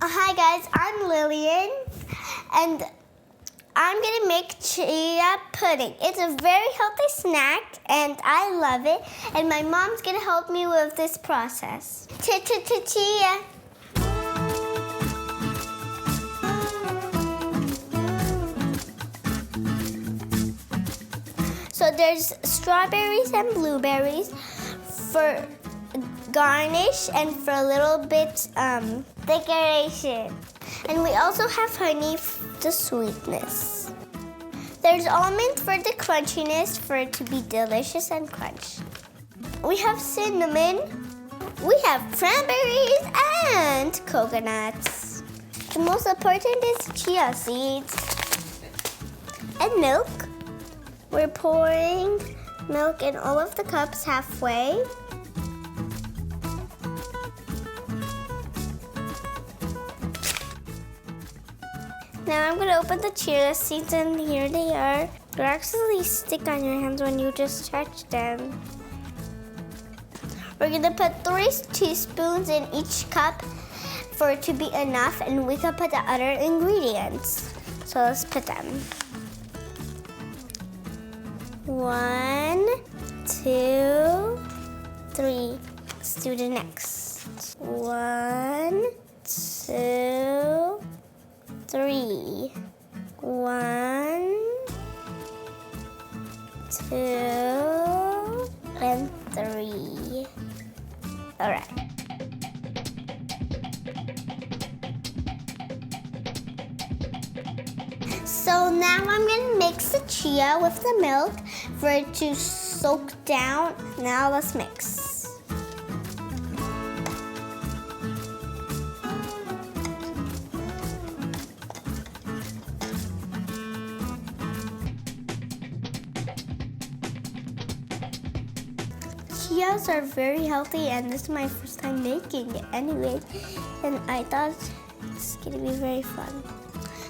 Hi guys, I'm Lillian and I'm gonna make chia pudding. It's a very healthy snack and I love it, and my mom's gonna help me with this process. Chia. So there's strawberries and blueberries for garnish and for a little bit decoration. And we also have honey for the sweetness. There's almond for the crunchiness, for it to be delicious and crunchy. We have cinnamon, we have cranberries and coconuts. The most important is chia seeds and milk. We're pouring milk in all of the cups halfway. Now I'm gonna open the chia seeds and here they are. They actually stick on your hands when you just touch them. We're gonna put 3 teaspoons in each cup for it to be enough, and we can put the other ingredients. So let's put them. 1, 2, 3. Let's do the next. 1, 2, 3. 1, 2, and 3. All right. So now I'm gonna mix the chia with the milk for it to soak down. Now let's mix. Chias are very healthy, and this is my first time making it anyway, and I thought it's gonna be very fun.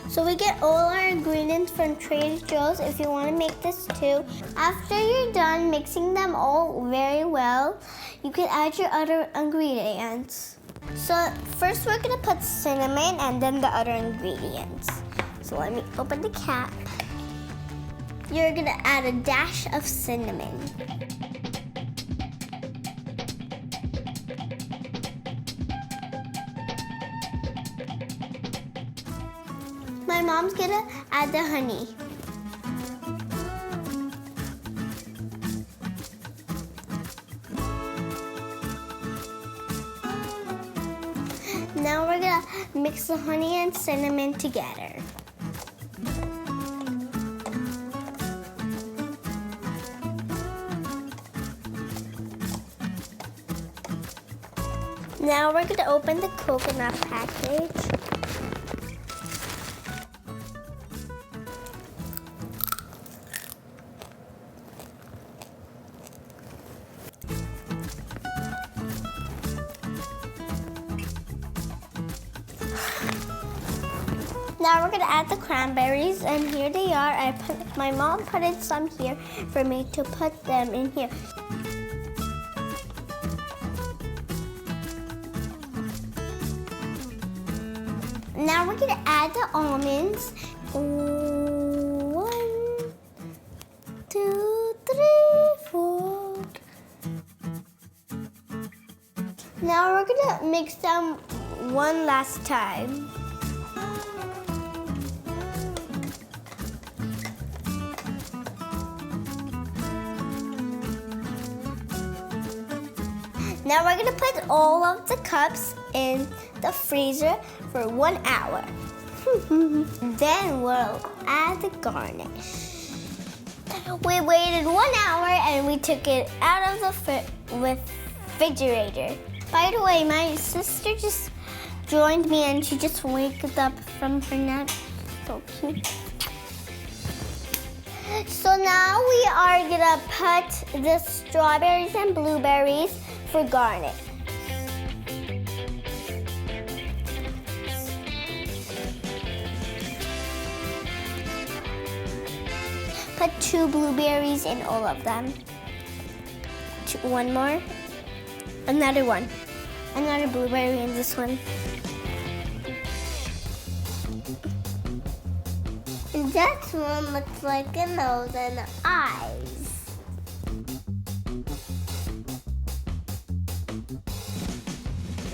So we get all our ingredients from Trader Joe's if you want to make this too. After you're done mixing them all very well, you can add your other ingredients. So first we're gonna put cinnamon and then the other ingredients. So let me open the cap. You're gonna add a dash of cinnamon. My mom's gonna add the honey. Now we're gonna mix the honey and cinnamon together. Now we're gonna open the coconut package. Now we're gonna add the cranberries, and here they are. My mom put in some here for me to put them in here. Now we're gonna add the almonds. 1, 2, 3, 4. Now we're gonna mix them one last time. Now we're gonna put all of the cups in the freezer for 1 hour. Then we'll add the garnish. We waited 1 hour and we took it out of the refrigerator. By the way, my sister just joined me and she just waked up from her nap. So cute. So now we are gonna put the strawberries and blueberries for garnish. Put 2 blueberries in all of them. 1 more. Another one. Another blueberry in this one. And that one looks like a nose and eyes.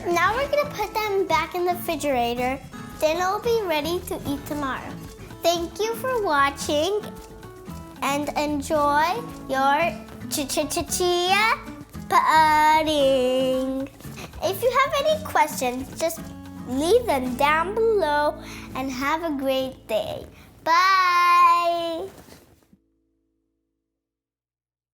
Now we're gonna put them back in the refrigerator. Then it'll be ready to eat tomorrow. Thank you for watching and enjoy your Chia pudding. If you have any questions, just leave them down below and have a great day. Bye.